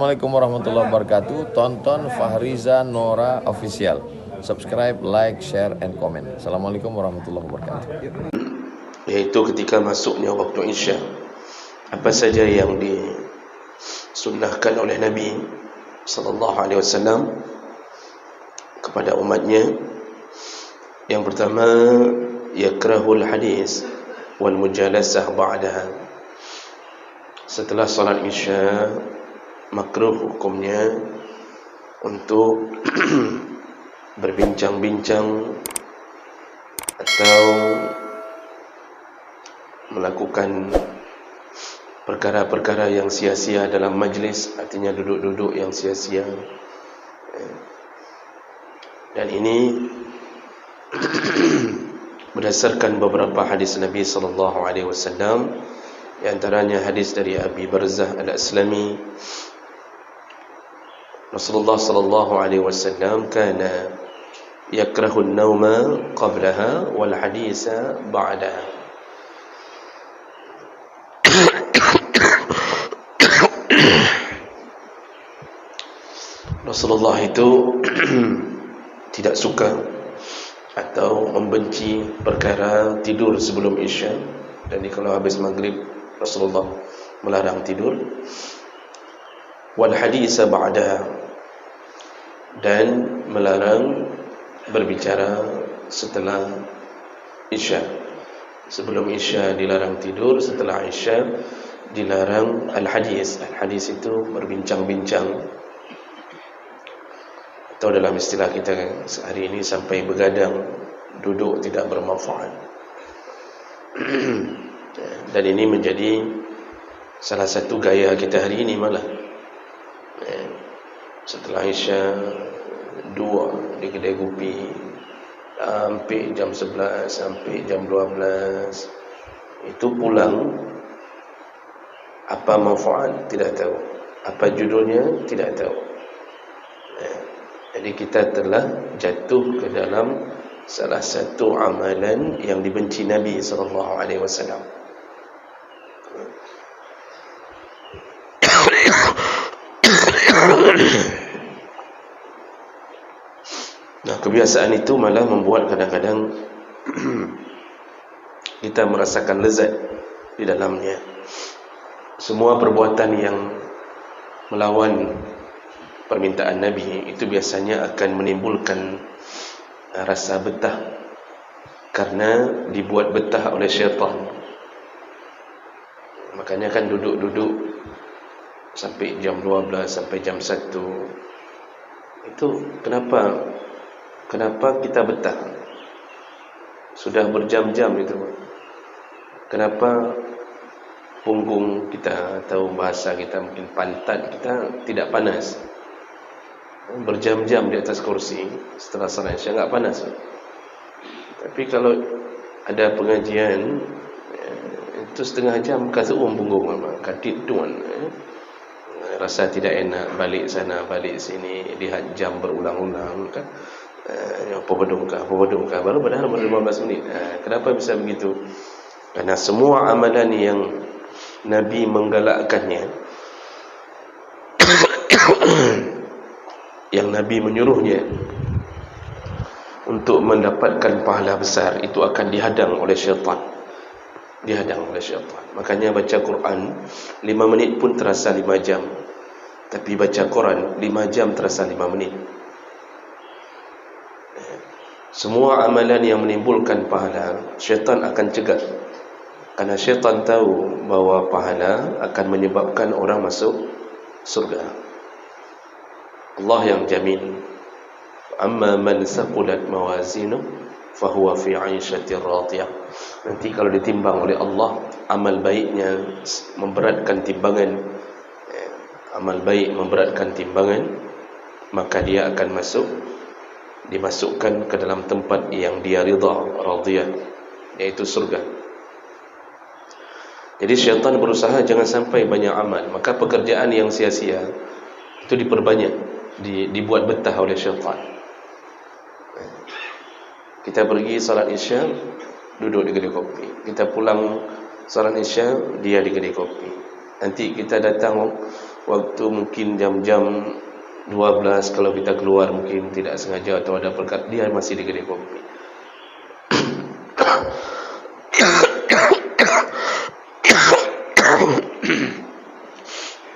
Assalamualaikum warahmatullahi wabarakatuh. Tonton Fahriza Nora Official. Subscribe, like, share, and comment. Assalamualaikum warahmatullahi wabarakatuh. Yaitu ketika masuknya waktu Isya, apa saja yang disunnahkan oleh Nabi sallallahu alaihi wasallam kepada umatnya. Yang pertama, yakrahul hadis wal mujalasah ba'daha. Setelah salat Isya, makruh hukumnya untuk berbincang-bincang atau melakukan perkara-perkara yang sia-sia dalam majlis, artinya duduk-duduk yang sia-sia. Dan ini berdasarkan beberapa hadis Nabi sallallahu alaihi wasallam, di antaranya hadis dari Abi Barzah Al-Aslami. Rasulullah sallallahu alaihi wasallam kana yakrahu an-nawma qablaha wal haditha ba'daha. Rasulullah itu tidak suka atau membenci perkara tidur sebelum Isya, dan kalau habis maghrib Rasulullah melarang tidur. Wal haditha ba'daha, dan melarang berbicara setelah Isya. Sebelum Isya dilarang tidur, setelah Isya dilarang al-hadis. Al-hadis itu berbincang-bincang, atau dalam istilah kita sehari ini sampai begadang, duduk tidak bermanfaat. Dan ini menjadi salah satu gaya kita hari ini malah. Setelah Isya, dua di kedai kopi sampai jam 11, sampai jam 12. Itu pulang, apa manfaat tidak tahu, apa judulnya tidak tahu. Jadi kita telah jatuh ke dalam salah satu amalan yang dibenci Nabi sallallahu alaihi wasallam. Nah, kebiasaan itu malah membuat kadang-kadang kita merasakan lezat di dalamnya. Semua perbuatan yang melawan permintaan Nabi itu biasanya akan menimbulkan rasa betah, karena dibuat betah oleh syaitan. Makanya kan duduk-duduk sampai jam 12, sampai jam 1. Itu kenapa kita betah? Sudah berjam-jam itu. Kenapa punggung kita atau bahasa kita mungkin pantat kita tidak panas? Berjam-jam di atas kursi setelah salat Isya enggak panas. Tapi kalau ada pengajian itu setengah jam kasum punggung kadit tuan. Rasa tidak enak, balik sana balik sini, lihat jam berulang-ulang kan. Apa bedungkah baru padahal baru 15 menit. Kenapa bisa begitu? Karena semua amalan yang Nabi menggalakkannya, yang Nabi menyuruhnya untuk mendapatkan pahala besar, itu akan dihadang oleh syaitan. Makanya baca Quran 5 menit pun terasa 5 jam. Tapi baca Quran 5 jam terasa 5 menit. Semua amalan yang menimbulkan pahala, syaitan akan cegah. Karena syaitan tahu bahawa pahala akan menyebabkan orang masuk surga. Allah yang jamin. Amma man saqulat mawazinuh fahuwa fi 'aishatir radiyah. Nanti kalau ditimbang oleh Allah, amal baiknya memberatkan timbangan, maka dia akan dimasukkan ke dalam tempat yang dia radiyah, yaitu surga. Jadi syaitan berusaha jangan sampai banyak amal, maka pekerjaan yang sia-sia itu diperbanyak, dibuat betah oleh syaitan. Kita pergi salat Isya, duduk di kedai kopi. Kita pulang salat Isya, dia di kedai kopi. Nanti kita datang waktu mungkin jam-jam 12, kalau kita keluar mungkin tidak sengaja atau ada perkara, dia masih di kedai kopi.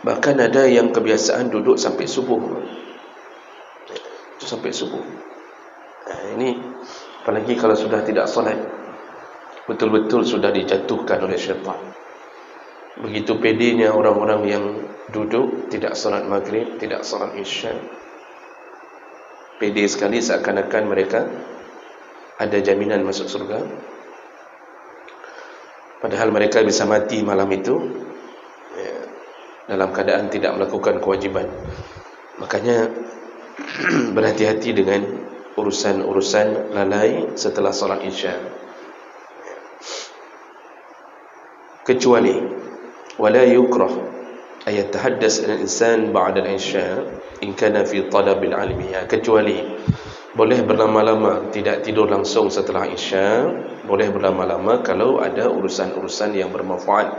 Bahkan ada yang kebiasaan duduk sampai subuh. Itu sampai subuh. Ini apalagi kalau sudah tidak solat, betul-betul sudah dijatuhkan oleh syaitan. Begitu pedenya orang-orang yang duduk tidak solat maghrib, tidak solat isya. Pede sekali, seakan-akan mereka ada jaminan masuk surga, padahal mereka bisa mati malam itu dalam keadaan tidak melakukan kewajiban. Makanya berhati-hati dengan urusan-urusan lalai setelah solat isya. Kecuali wala yukrah ayat tahaddas al-insan ba'da al-isya in kana fi talab al-ilmiyah. Kecuali boleh berlama-lama tidak tidur langsung setelah isya, boleh berlama-lama kalau ada urusan-urusan yang bermanfaat.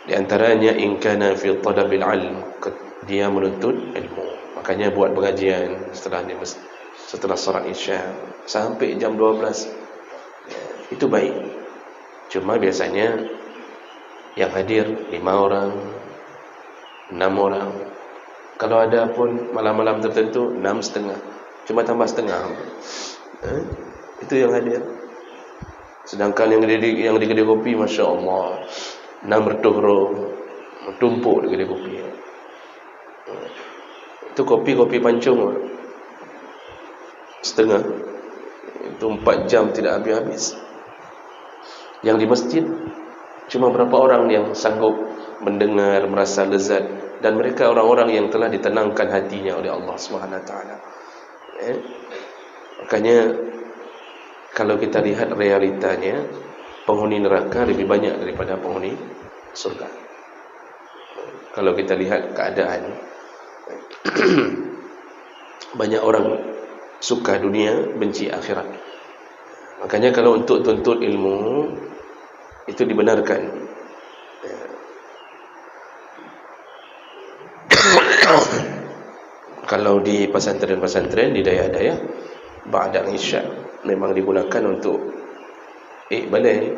Di antaranya in kana fi talabil ilm, dia menuntut ilmu. Makanya buat pengajian setelah solat isya sampai jam 12. Itu baik. Cuma biasanya yang hadir 5 orang, 6 orang. Kalau ada pun malam-malam tertentu 6,5. Cuma tambah setengah. Itu yang hadir. Sedangkan yang di kedai kopi, Masya Allah, 600 tumpuk di kedai kopi. Itu kopi pancung setengah. Itu 4 jam tidak habis-habis. Yang di masjid cuma berapa orang yang sanggup mendengar, merasa lezat, dan mereka orang-orang yang telah ditenangkan hatinya oleh Allah SWT. Makanya kalau kita lihat realitanya, penghuni neraka lebih banyak daripada penghuni surga. Kalau kita lihat keadaan, banyak orang suka dunia, benci akhirat. Makanya kalau untuk tuntut ilmu itu dibenarkan. Kalau di pesantren-pesantren, di daya-daya, ba'da isya memang digunakan untuk balai,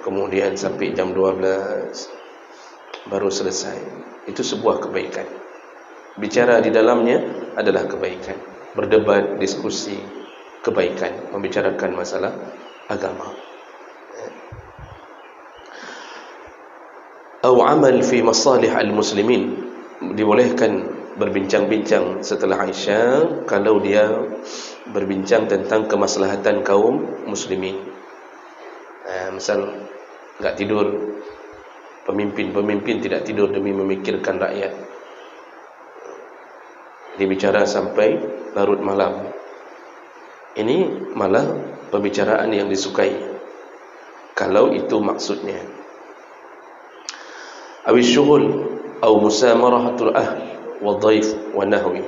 kemudian sampai jam 12 baru selesai. Itu sebuah kebaikan. Bicara di dalamnya adalah kebaikan. Berdebat, diskusi, kebaikan. Membicarakan masalah agama. Atau amal fi masalih al-muslimin. Dibolehkan berbincang-bincang setelah isya kalau dia berbincang tentang kemaslahatan kaum muslimin. Misal enggak tidur, pemimpin tidak tidur demi memikirkan rakyat. Dia bicara sampai larut malam. Ini malah pembicaraan yang disukai kalau itu maksudnya. Awis syughul atau musamarahatul wa dhaif wa nahwi,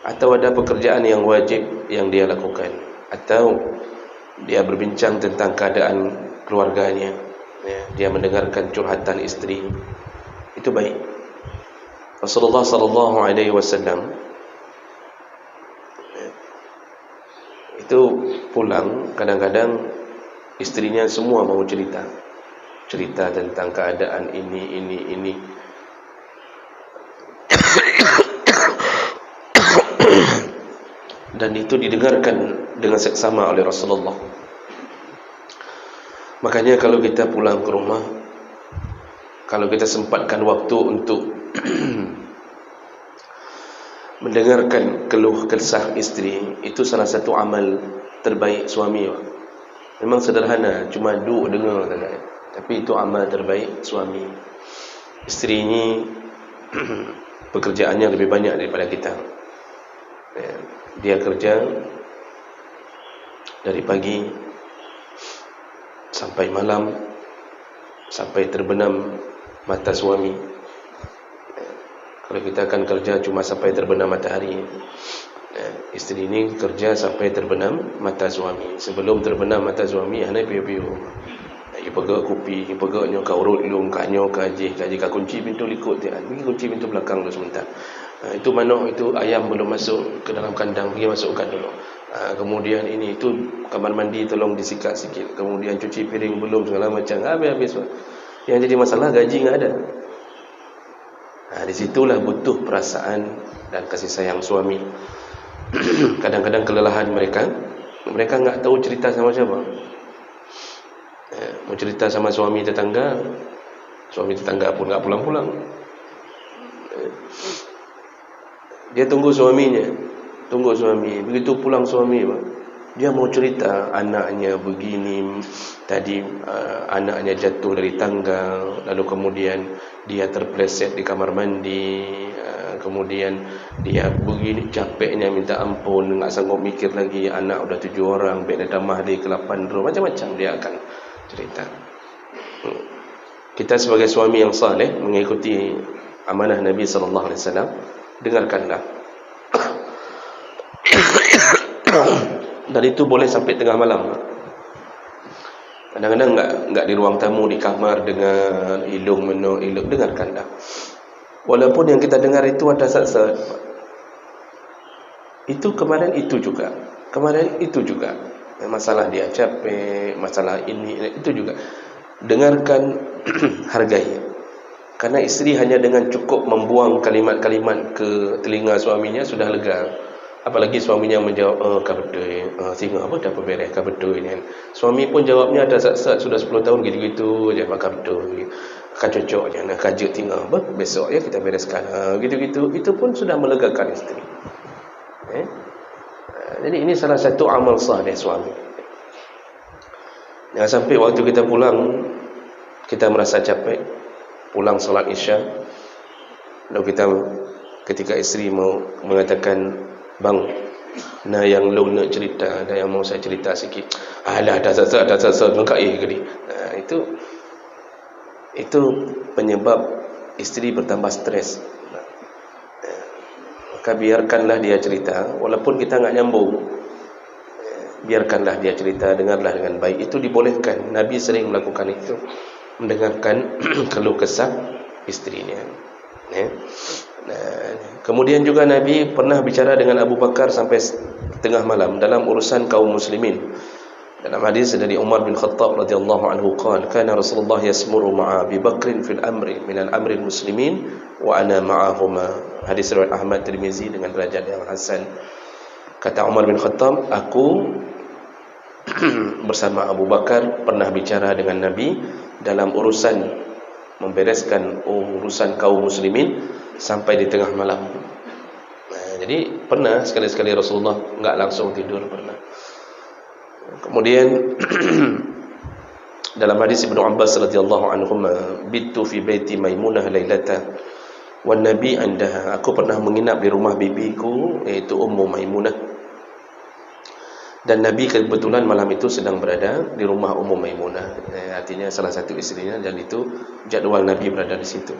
atau ada pekerjaan yang wajib yang dia lakukan, atau dia berbincang tentang keadaan keluarganya, dia mendengarkan curhatan isteri. Itu baik. Rasulullah sallallahu alaihi wasallam itu pulang, kadang-kadang istrinya semua mau cerita tentang keadaan ini. Dan itu didengarkan dengan seksama oleh Rasulullah. Makanya kalau kita pulang ke rumah, kalau kita sempatkan waktu untuk mendengarkan keluh kesah istri, itu salah satu amal terbaik suami. Memang sederhana, cuma duduk dengar saja, tapi itu amal terbaik suami. Istri ini pekerjaannya lebih banyak daripada kita. Dia kerja dari pagi sampai malam, sampai terbenam mata suami. Kalau kita akan kerja cuma sampai terbenam matahari, istri ini kerja sampai terbenam mata suami. Sebelum terbenam mata suami, hanya piu-piu pegak kupi, pegaknya ka urut lung, kanyo kaji ka kunci pintu likut dia. Pergi kunci pintu belakang dulu sebentar. Itu manok itu ayam belum masuk ke dalam kandang, pergi masukkan dulu. Kemudian ini itu kamar mandi tolong disikat sikit. Kemudian cuci piring belum, segala macam. Habis. Yang jadi masalah gaji enggak ada. Di situlah butuh perasaan dan kasih sayang suami. Kadang-kadang kelelahan mereka enggak tahu cerita sama siapa. Mau cerita sama suami tetangga pun enggak pulang-pulang. Dia tunggu suami. Begitu pulang suami, dia mau cerita anaknya begini, tadi anaknya jatuh dari tangga, lalu kemudian dia terpleset di kamar mandi, kemudian dia begini capeknya minta ampun, enggak sanggup mikir lagi, anak udah 7 orang, bed dah mahdi ke 8 room, macam-macam dia akan cerita. Kita sebagai suami yang saleh mengikuti amanah Nabi sallallahu alaihi wasallam, dengarkanlah. Dan itu boleh sampai tengah malam. Kadang-kadang enggak di ruang tamu, di kamar dengar ilung dengarkanlah. Walaupun yang kita dengar itu ada sat-sat. Itu kemarin itu juga. Masalah dia capek, masalah ini itu juga. Dengarkan, hargai. Karena isteri hanya dengan cukup membuang kalimat-kalimat ke telinga suaminya sudah lega. Apalagi suaminya menjawab, betul, singa apa dah beres, betul ini. Suami pun jawabnya ada sat-sat sudah 10 tahun gitu-gitu aja, betul. Akan cocok je nak kajet tinggal. Besok ya kita bereskan. Gitu-gitu itu pun sudah melegakan isteri. Jadi ini salah satu amal saleh suami. Jangan sampai waktu kita pulang kita merasa capek, pulang solat Isya, lalu kita ketika isteri mau mengatakan, bang, nah yang lu nak cerita, ada yang mau saya cerita sikit. Alah, dah selesai lengkap gini. Itu penyebab isteri bertambah stres. Maka biarkanlah dia cerita, walaupun kita enggak nyambung. Biarkanlah dia cerita, dengarlah dengan baik. Itu dibolehkan. Nabi sering melakukan itu, mendengarkan keluh kesah istrinya. Kemudian juga Nabi pernah bicara dengan Abu Bakar sampai tengah malam dalam urusan kaum muslimin. Dalam hadis dari Umar bin Khattab radhiyallahu anhu qala, kana Rasulullah yasmuru ma'a Abi Bakr fil amri min al-amri al-muslimin wa ana ma'ahuma. Hadis riwayat Ahmad Tirmizi dengan derajat yang hasan. Kata Umar bin Khattab, aku bersama Abu Bakar pernah bicara dengan Nabi dalam urusan membereskan urusan kaum muslimin sampai di tengah malam. Jadi pernah sekali-sekali Rasulullah enggak langsung tidur, pernah. Kemudian dalam hadis Ibnu Abbas radhiyallahu anhuma, bittu fi baiti Maimunah lailata wan nabi andaha, aku pernah menginap di rumah bibiku yaitu Ummu Maimunah, dan Nabi kebetulan malam itu sedang berada di rumah Ummu Maimunah, artinya salah satu istrinya, dan itu jadual Nabi berada di situ.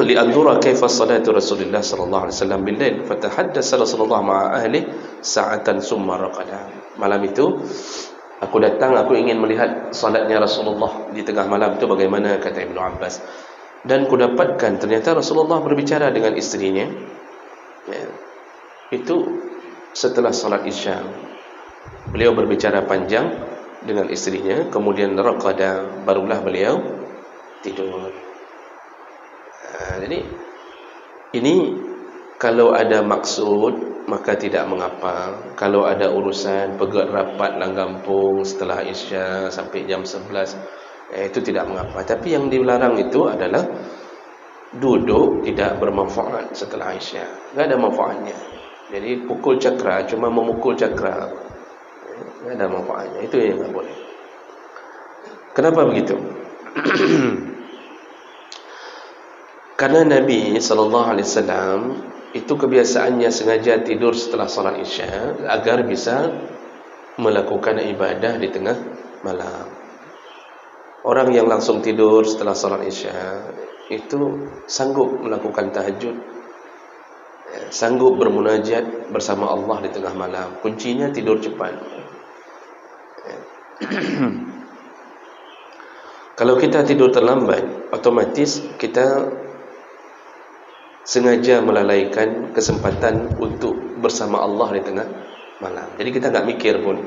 Li anzura kaifa salatu Rasulullah sallallahu alaihi wasallam bil lail, fatahaddasa Rasulullah ma'a ahli sa'atan summa raqada. Malam itu aku datang, aku ingin melihat salatnya Rasulullah di tengah malam itu bagaimana, kata Ibnu Abbas. Dan ku dapatkan ternyata Rasulullah berbicara dengan istrinya, itu setelah salat Isya. Beliau berbicara panjang dengan istrinya, kemudian raqada, barulah beliau tidur. Jadi ini kalau ada maksud maka tidak mengapa. Kalau ada urusan pegat rapat langgampung setelah Isya sampai jam 11, itu tidak mengapa. Tapi yang dilarang itu adalah duduk tidak bermanfaat setelah Isya. Tidak ada manfaatnya. Jadi pukul cakra, cuma memukul cakra, tidak ada manfaatnya. Itu yang tidak boleh. Kenapa begitu? Karena Nabi SAW itu kebiasaannya sengaja tidur setelah salat Isya agar bisa melakukan ibadah di tengah malam. Orang yang langsung tidur setelah salat Isya itu sanggup melakukan tahajud, sanggup bermunajat bersama Allah di tengah malam. Kuncinya tidur cepat. Kalau kita tidur terlambat, otomatis kita sengaja melalaikan kesempatan untuk bersama Allah di tengah malam. Jadi kita tak mikir pun.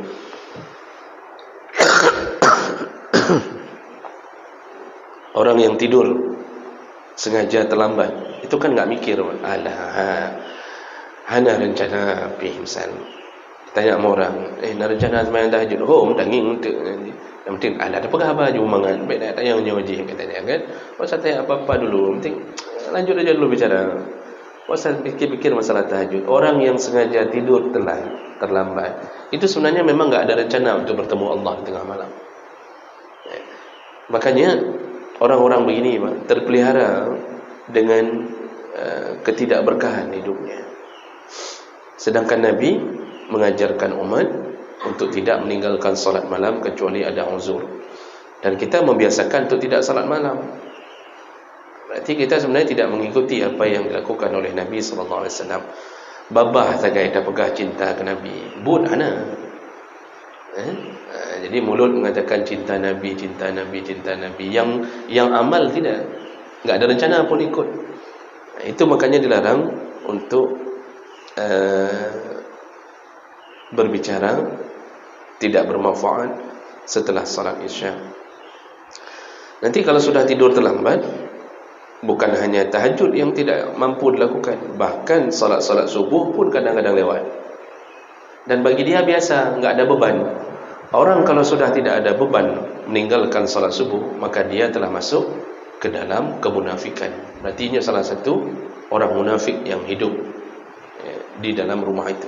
Orang yang tidur sengaja terlambat, itu kan tak mikir. Alah, hana rencana pergi misal. Tanya sama orang, nak rencana semalam tahajud. Oh, tanging untuk yang penting ada apa je umangan. Baik nak tanya nyoji katanya kan. Pasal tanya apa-apa dulu. Penting lanjut aja dulu bicara. Pasal fikir-fikir masalah tahajud. Orang yang sengaja tidur terlambat, itu sebenarnya memang enggak ada rencana untuk bertemu Allah di tengah malam. Makanya orang-orang begini terpelihara dengan ketidakberkahan hidupnya. Sedangkan Nabi mengajarkan umat untuk tidak meninggalkan salat malam kecuali ada uzur. Dan kita membiasakan untuk tidak salat malam. Berarti kita sebenarnya tidak mengikuti apa yang dilakukan oleh Nabi SAW. Babah sagai dah pegah cinta ke Nabi. Bud ana. Jadi mulut mengatakan cinta Nabi, cinta Nabi, cinta Nabi. Yang amal tidak. Enggak ada rencana pun ikut. Itu makanya dilarang untuk berbicara tidak bermanfaat setelah salat Isya. Nanti kalau sudah tidur terlambat, bukan hanya tahajud yang tidak mampu dilakukan, bahkan salat-salat subuh pun kadang-kadang lewat. Dan bagi dia biasa, enggak ada beban. Orang kalau sudah tidak ada beban meninggalkan salat subuh, maka dia telah masuk ke dalam kemunafikan. Artinya salah satu orang munafik yang hidup di dalam rumah itu.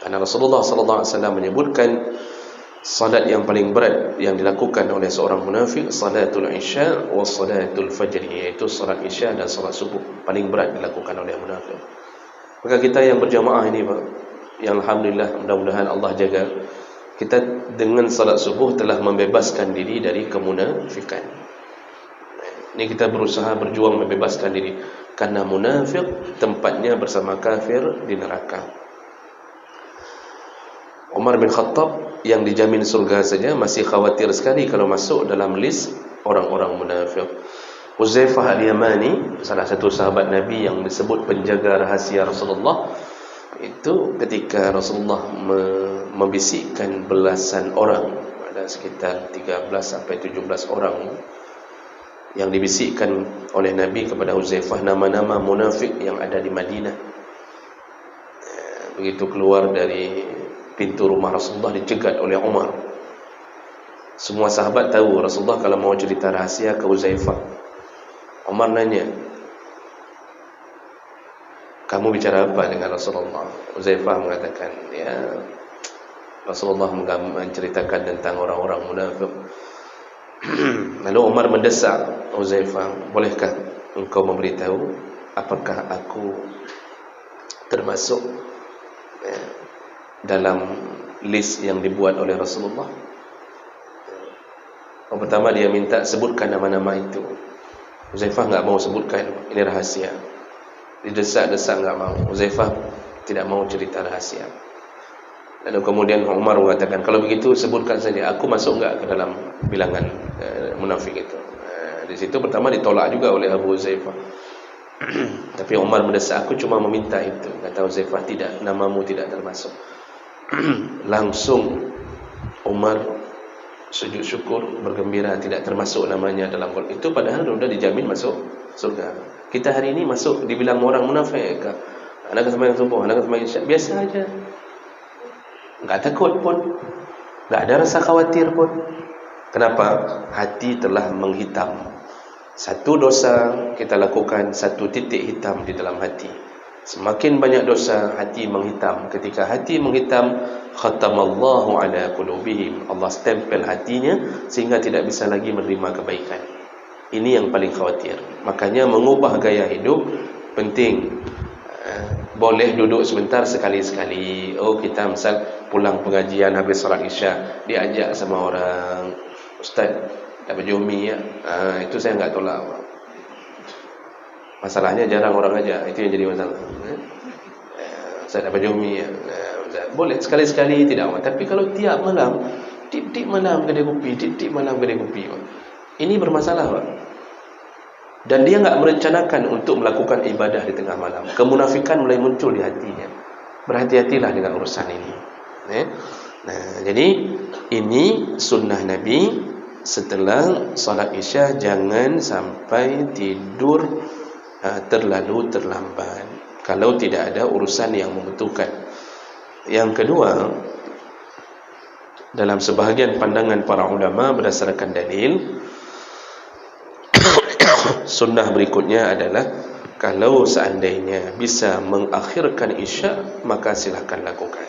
Karena Rasulullah SAW menyebutkan salat yang paling berat yang dilakukan oleh seorang munafik, salatul isya wa salatul fajr, iaitu salat isya dan salat subuh paling berat dilakukan oleh munafik. Maka kita yang berjamaah ini Pak, yang alhamdulillah mudah-mudahan Allah jaga, kita dengan salat subuh telah membebaskan diri dari kemunafikan. Ini kita berusaha berjuang membebaskan diri, karena munafik tempatnya bersama kafir di neraka. Umar bin Khattab yang dijamin surga saja masih khawatir sekali kalau masuk dalam list orang-orang munafik. Huzaifah al-Yamani, salah satu sahabat Nabi yang disebut penjaga rahasia Rasulullah, itu ketika Rasulullah membisikkan belasan orang, ada sekitar 13 sampai 17 orang yang dibisikkan oleh Nabi kepada Huzaifah, nama-nama munafik yang ada di Madinah. Begitu keluar dari pintu rumah Rasulullah dicegat oleh Umar. Semua sahabat tahu Rasulullah kalau mau cerita rahasia ke Huzaifah. Umar nanya, kamu bicara apa dengan Rasulullah? Huzaifah mengatakan, ya Rasulullah menceritakan tentang orang-orang munafik. Lalu Umar mendesak Huzaifah, bolehkah engkau memberitahu apakah aku termasuk dalam list yang dibuat oleh Rasulullah? Yang pertama dia minta sebutkan nama-nama itu. Huzaifah enggak mau sebutkan, ini rahasia. Didesak-desak enggak mau. Huzaifah tidak mau cerita rahasia. Lalu kemudian Umar mengatakan, kalau begitu sebutkan saja, aku masuk enggak ke dalam bilangan munafik itu. Di situ pertama ditolak juga oleh Abu Huzaifah. Tapi Umar mendesak, aku cuma meminta itu. Kata Huzaifah, tidak, namamu tidak termasuk. Langsung Umar sujud syukur, bergembira, tidak termasuk namanya dalam gol itu, padahal sudah dijamin masuk surga. Kita hari ini masuk dibilang orang munafik ke? Anak sembahyang subuh, anak sembahyang isya, biasa aja. Enggak takut pun, enggak ada rasa khawatir pun. Kenapa? Hati telah menghitam. Satu dosa kita lakukan, satu titik hitam di dalam hati. Semakin banyak dosa, hati menghitam. Ketika hati menghitam, khatamallahu ala qulubihim, Allah stempel hatinya sehingga tidak bisa lagi menerima kebaikan. Ini yang paling khawatir. Makanya mengubah gaya hidup penting. Boleh duduk sebentar sekali-sekali. Oh, kita misal pulang pengajian habis salat Isya, diajak sama orang, Ustaz, dah baju mi ya. Itu saya enggak tolak. Masalahnya jarang orang aja, itu yang jadi masalah. Saya dah baju mi ya. Boleh sekali-sekali tidak apa. Tapi kalau tiap malam, tip-tip malam kedai kopi, tip-tip malam kedai kopi, Ini bermasalah, Pak. Dan dia enggak merencanakan untuk melakukan ibadah di tengah malam. Kemunafikan mulai muncul di hatinya. Berhati-hatilah dengan urusan ini. Nah, jadi ini sunnah Nabi, setelah salat Isya jangan sampai tidur terlalu terlambat kalau tidak ada urusan yang membutuhkan. Yang kedua, dalam sebahagian pandangan para ulama berdasarkan dalil, sunnah berikutnya adalah kalau seandainya bisa mengakhirkan Isya, maka silakan lakukan.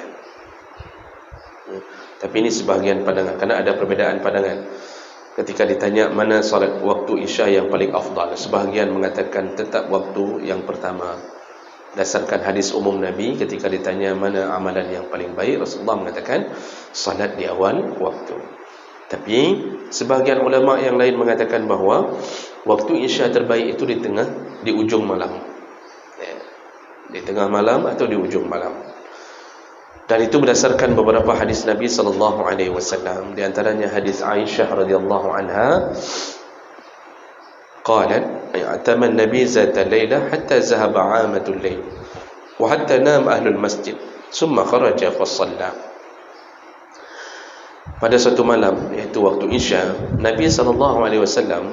Tapi ini sebahagian pandangan, karena ada perbezaan pandangan. Ketika ditanya mana salat waktu Isya yang paling afdal, sebahagian mengatakan tetap waktu yang pertama. Dasarkan hadis umum Nabi, ketika ditanya mana amalan yang paling baik, Rasulullah mengatakan salat di awal waktu. Tapi sebahagian ulama yang lain mengatakan bahawa waktu Isya terbaik itu di ujung malam. Di tengah malam atau di ujung malam. Dan itu berdasarkan beberapa hadis Nabi sallallahu alaihi wasallam, di antaranya hadis Aisyah radhiyallahu anha, qalat i'tama an-nabi zata layla hatta zahaba 'amatul layl wa hatta nam ahlul masjid thumma kharaja fa shalla. Pada suatu malam, iaitu waktu Isya, Nabi sallallahu alaihi wasallam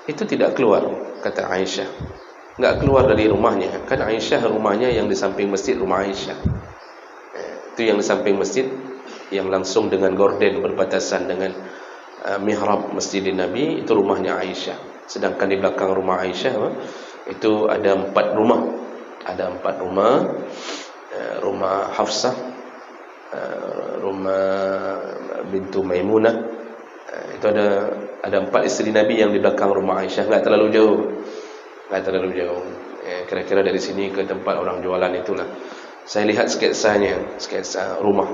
itu tidak keluar, kata Aisyah. Enggak keluar dari rumahnya. Kan Aisyah rumahnya yang di samping masjid, rumah Aisyah. Itu yang di samping masjid, yang langsung dengan gorden berbatasan dengan mihrab Masjid Nabi, itu rumahnya Aisyah. Sedangkan di belakang rumah Aisyah itu ada 4 rumah. Ada 4 rumah. Rumah Hafsah, rumah bintu Maimunah. Itu ada 4 isteri Nabi yang di belakang rumah Aisyah. Enggak terlalu jauh. Kira-kira dari sini ke tempat orang jualan itulah. Saya lihat sketsa rumah.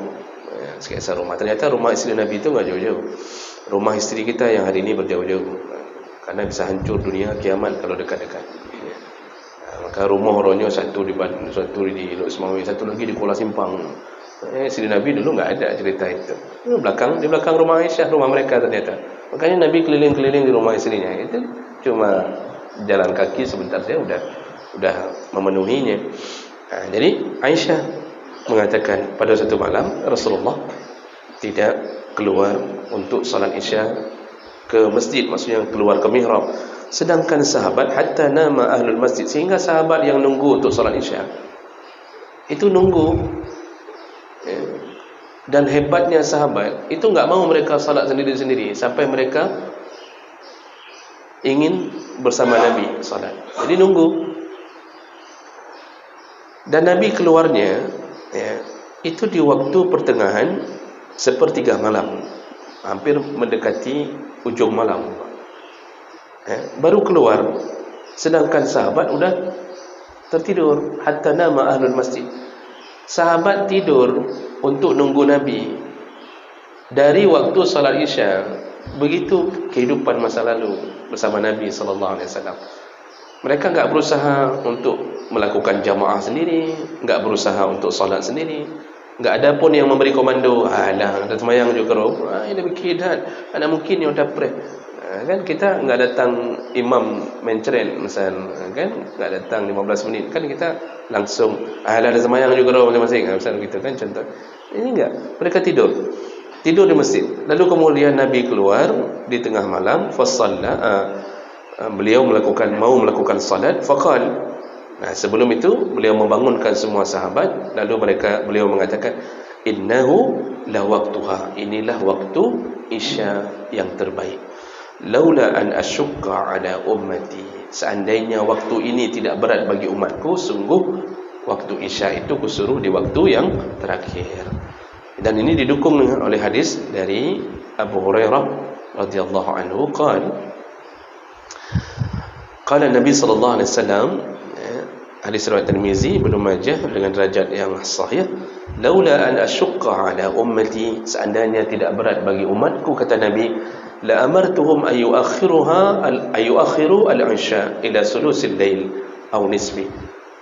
Ternyata rumah isteri Nabi itu enggak jauh-jauh. Rumah isteri kita yang hari ini berjauh-jauh. Karena bisa hancur dunia kiamat kalau dekat-dekat. Maka rumah orangnya satu di Lok Semawi, satu lagi di Kuala Simpang. Isteri Nabi dulu enggak ada cerita itu. Di belakang rumah Aisyah, rumah mereka ternyata. Makanya Nabi keliling-keliling di rumah istrinya. Itu cuma jalan kaki sebentar saja udah memenuhinya. Jadi Aisyah mengatakan pada satu malam Rasulullah tidak keluar untuk salat Isya ke masjid, maksudnya keluar ke mihrab. Sedangkan sahabat hatta nama ahlul masjid, sehingga sahabat yang nunggu untuk salat Isya itu nunggu. Dan hebatnya sahabat itu enggak mau mereka salat sendiri-sendiri sampai mereka ingin bersama Nabi salat. Jadi nunggu. Dan Nabi keluarnya itu di waktu pertengahan sepertiga malam, hampir mendekati ujung malam. Baru keluar, sedangkan sahabat udah tertidur. Hatta nama ahlul masjid, sahabat tidur untuk nunggu Nabi dari waktu salat Isya. Begitu kehidupan masa lalu bersama Nabi sallallahu alaihi wasallam. Mereka enggak berusaha untuk melakukan jamaah sendiri, enggak berusaha untuk salat sendiri. Enggak ada pun yang memberi komando, alah ada sembahyang juga roh. Ini bikin ada mungkin yang dapat. Kan kita enggak datang imam menceren misal, kan enggak datang 15 menit, kan kita langsung alah ada sembahyang juga roh masing-masing, misal gitu kan contoh. Ini enggak, mereka tidur di masjid. Lalu kemudian Nabi keluar di tengah malam, beliau mau melakukan salat, faqal. Nah, sebelum itu beliau membangunkan semua sahabat, lalu beliau mengatakan innahu la waqtuha, inilah waktu Isya yang terbaik. Laula an asyqa ala ummati, seandainya waktu ini tidak berat bagi umatku, sungguh waktu Isya itu kusuruh di waktu yang terakhir. Dan ini didukung oleh hadis dari Abu Hurairah radhiyallahu anhu, qala Nabi sallallahu alaihi wasallam, hadis riwayat Tirmizi, Ibnu Majah dengan derajat yang sahih, laula an asyqa ala ummati, seandainya tidak berat bagi umatku, kata Nabi, la amartuhum ayuakhiru al-isya ila sulusil lail aw nisbi.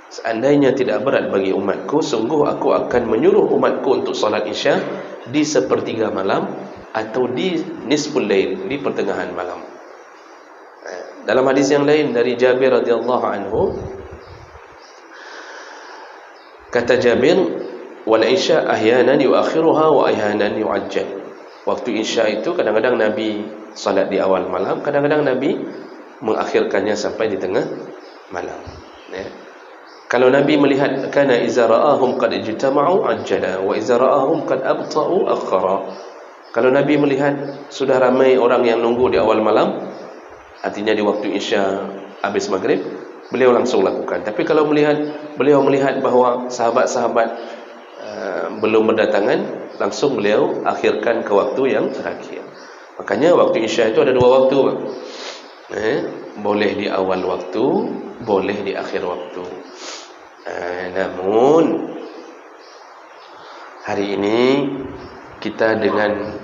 Seandainya tidak berat bagi umatku, sungguh aku akan menyuruh umatku untuk salat Isya di sepertiga malam atau di nisful lail, di pertengahan malam. Dalam hadis yang lain dari Jabir radhiyallahu anhu, kata Jabir, wal isya ahyanan yuakhiruha wa ahyanan yuajjal. Waktu isya itu kadang-kadang Nabi salat di awal malam, kadang-kadang Nabi mengakhirkannya sampai di tengah malam. Ya. Kalau Nabi melihat kana iza ra'ahum qad ijtama'u ajjala wa iza ra'ahum qad abta'u akhara. Kalau Nabi melihat sudah ramai orang yang nunggu di awal malam, artinya di waktu isya habis maghrib, beliau langsung lakukan. Tapi kalau beliau melihat bahawa sahabat-sahabat belum berdatangan, langsung beliau akhirkan ke waktu yang terakhir. Makanya waktu isya itu ada dua waktu. Boleh di awal waktu, boleh di akhir waktu. Namun hari ini kita dengan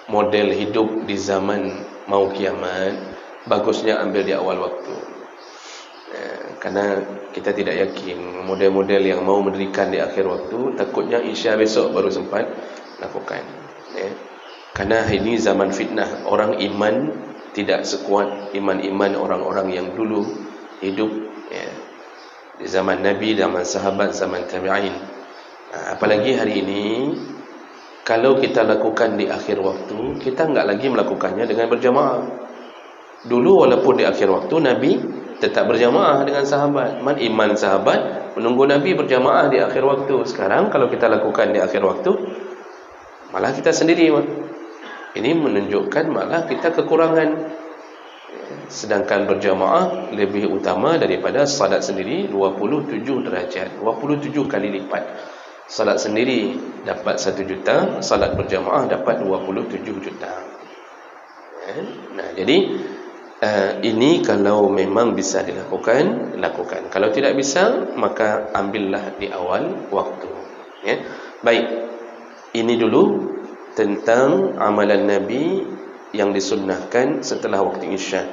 model hidup di zaman mau kiamat, bagusnya ambil di awal waktu. Karena kita tidak yakin model-model yang mau mendirikan di akhir waktu, takutnya isya besok baru sempat lakukan. Karena ini zaman fitnah, orang iman tidak sekuat iman-iman orang-orang yang dulu hidup di zaman Nabi, zaman sahabat, zaman tabi'in. Apalagi hari ini, kalau kita lakukan di akhir waktu, kita enggak lagi melakukannya dengan berjamaah. Dulu walaupun di akhir waktu, Nabi tetap berjamaah dengan sahabat. Iman sahabat menunggu Nabi berjamaah di akhir waktu. Sekarang kalau kita lakukan di akhir waktu, malah kita sendiri. Ini menunjukkan malah kita kekurangan. Sedangkan berjamaah lebih utama daripada salat sendiri 27 derajat, 27 kali lipat. Salat sendiri dapat 1 juta, salat berjamaah dapat 27 juta. Nah, jadi ini kalau memang bisa dilakukan, lakukan. Kalau tidak bisa, maka ambillah di awal waktu. Baik, ini dulu tentang amalan Nabi yang disunnahkan setelah waktu isya.